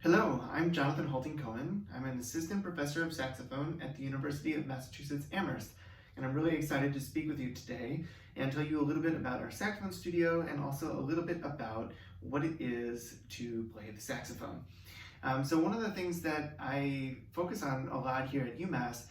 Hello, I'm Jonathan Hulting-Cohen. I'm an assistant professor of saxophone at the University of Massachusetts Amherst, and I'm really excited to speak with you today and tell you a little bit about our saxophone studio and also a little bit about what it is to play the saxophone. So one of the things that I focus on a lot here at UMass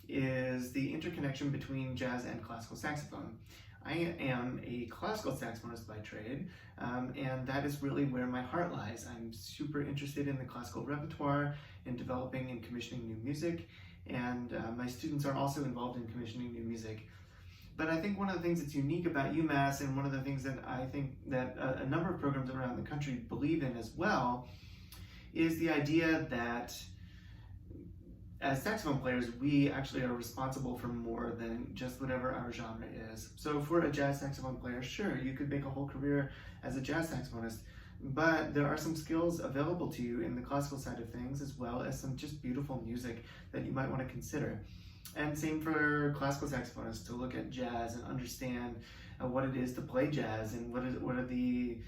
is the interconnection between jazz and classical saxophone. I am a classical saxophonist by trade, and that is really where my heart lies. I'm super interested in the classical repertoire, in developing and commissioning new music, and my students are also involved in commissioning new music. But I think one of the things that's unique about UMass, and one of the things that I think that a number of programs around the country believe in as well, is the idea that as saxophone players, we actually are responsible for more than just whatever our genre is. So for a jazz saxophone player, sure, you could make a whole career as a jazz saxophonist, but there are some skills available to you in the classical side of things, as well as some just beautiful music that you might want to consider. And same for classical saxophonists, to look at jazz and understand what it is to play jazz, and what are the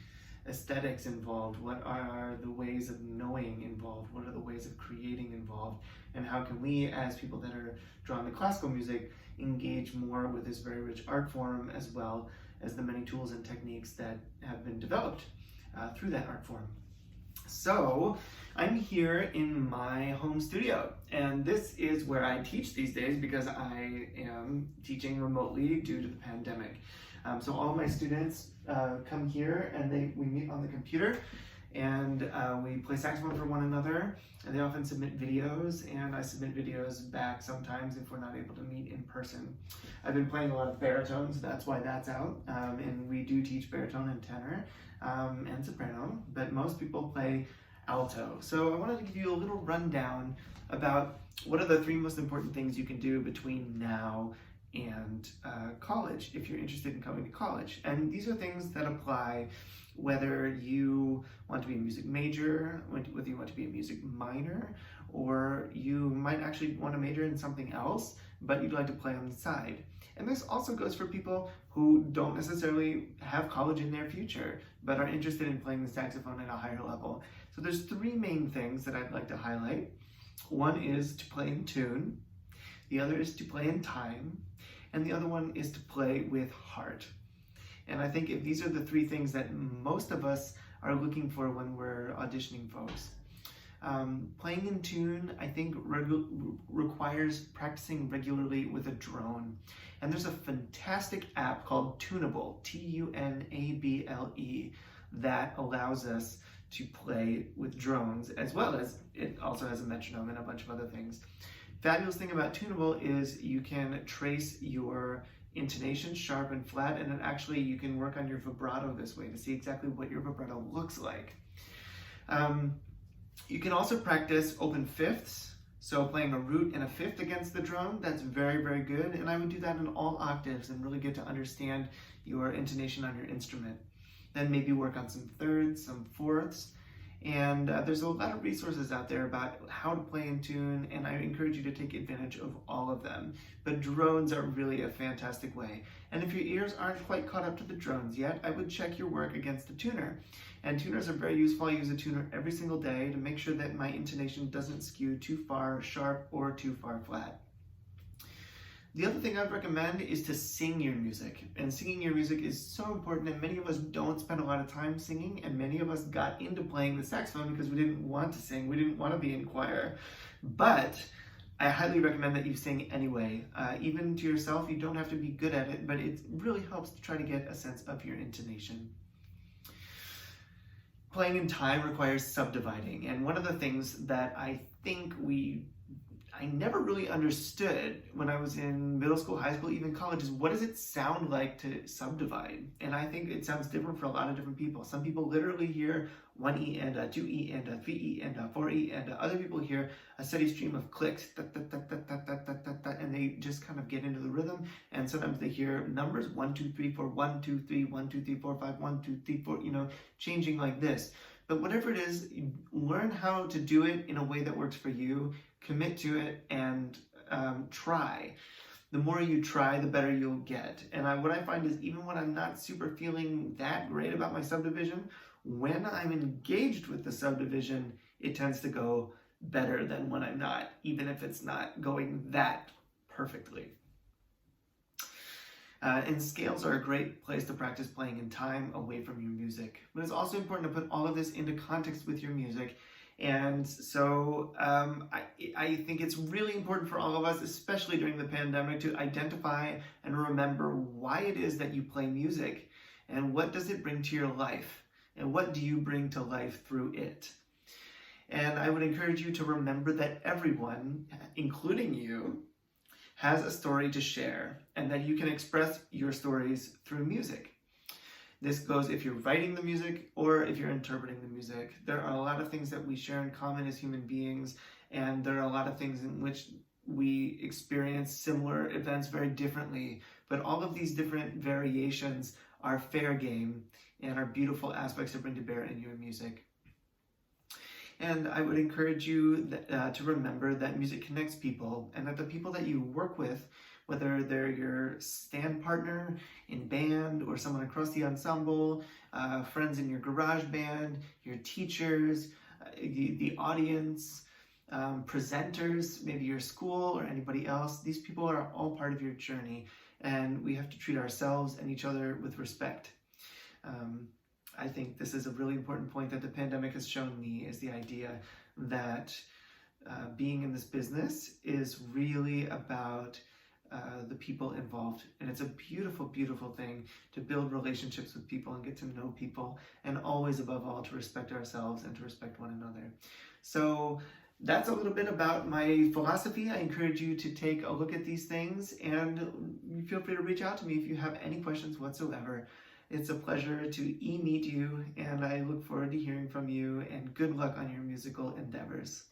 aesthetics involved, what are the ways of knowing involved, what are the ways of creating involved, and how can we, as people that are drawn to classical music, engage more with this very rich art form, as well as the many tools and techniques that have been developed through that art form. So I'm here in my home studio, and this is where I teach these days because I am teaching remotely due to the pandemic. So all of my students come here and we meet on the computer, and we play saxophone for one another, and they often submit videos, and I submit videos back sometimes if we're not able to meet in person. I've been playing a lot of baritone, so that's why that's out, and we do teach baritone and tenor and soprano, but most people play alto. So I wanted to give you a little rundown about what are the three most important things you can do between now and college, if you're interested in coming to college. And these are things that apply whether you want to be a music major, whether you want to be a music minor, or you might actually want to major in something else, but you'd like to play on the side. And this also goes for people who don't necessarily have college in their future, but are interested in playing the saxophone at a higher level. So there's three main things that I'd like to highlight. One is to play in tune, the other is to play in time, and the other one is to play with heart. And I think if these are the three things that most of us are looking for when we're auditioning folks. Playing in tune, I think, requires practicing regularly with a drone. And there's a fantastic app called Tunable, T-U-N-A-B-L-E, that allows us to play with drones, as well as it also has a metronome and a bunch of other things. Fabulous thing about Tunable is you can trace your intonation, sharp and flat, and then actually you can work on your vibrato this way to see exactly what your vibrato looks like. You can also practice open fifths, so playing a root and a fifth against the drum. That's very, very good, and I would do that in all octaves and really get to understand your intonation on your instrument. Then maybe work on some thirds, some fourths, and there's a lot of resources out there about how to play in tune, and I encourage you to take advantage of all of them. But drones are really a fantastic way. And if your ears aren't quite caught up to the drones yet, I would check your work against a tuner. And tuners are very useful. I use a tuner every single day to make sure that my intonation doesn't skew too far sharp or too far flat. The other thing I'd recommend is to sing your music. And singing your music is so important, and many of us don't spend a lot of time singing, and many of us got into playing the saxophone because we didn't want to sing, we didn't want to be in choir. But I highly recommend that you sing anyway. Even to yourself, you don't have to be good at it, but it really helps to try to get a sense of your intonation. Playing in time requires subdividing, and one of the things that I think I never really understood when I was in middle school, high school, even college, is what does it sound like to subdivide? And I think it sounds different for a lot of different people. Some people literally hear 1E and a 2E and a 3E and a 4E, and other people hear a steady stream of clicks, and they just kind of get into the rhythm. And sometimes they hear numbers 1, 2, 3, 4, 1, 2, 3, 1, 2, 3, 4, 5, 1, 2, 3, 4, changing like this. But whatever it is, learn how to do it in a way that works for you, commit to it, and try. The more you try, the better you'll get. And what I find is, even when I'm not super feeling that great about my subdivision, when I'm engaged with the subdivision, it tends to go better than when I'm not, even if it's not going that perfectly. And scales are a great place to practice playing in time away from your music. But it's also important to put all of this into context with your music. And so I think it's really important for all of us, especially during the pandemic, to identify and remember why it is that you play music and what does it bring to your life and what do you bring to life through it. And I would encourage you to remember that everyone, including you, has a story to share and that you can express your stories through music. This goes if you're writing the music or if you're interpreting the music. There are a lot of things that we share in common as human beings, and there are a lot of things in which we experience similar events very differently. But all of these different variations are fair game and are beautiful aspects to bring to bear in your music. And I would encourage you to remember that music connects people, and that the people that you work with, whether they're your stand partner in band or someone across the ensemble, friends in your garage band, your teachers, the audience, presenters, maybe your school or anybody else, these people are all part of your journey, and we have to treat ourselves and each other with respect. I think this is a really important point that the pandemic has shown me, is the idea that being in this business is really about the people involved. And it's a beautiful, beautiful thing to build relationships with people and get to know people, and always above all to respect ourselves and to respect one another. So that's a little bit about my philosophy. I encourage you to take a look at these things, and feel free to reach out to me if you have any questions whatsoever. It's a pleasure to meet you, and I look forward to hearing from you, and good luck on your musical endeavors.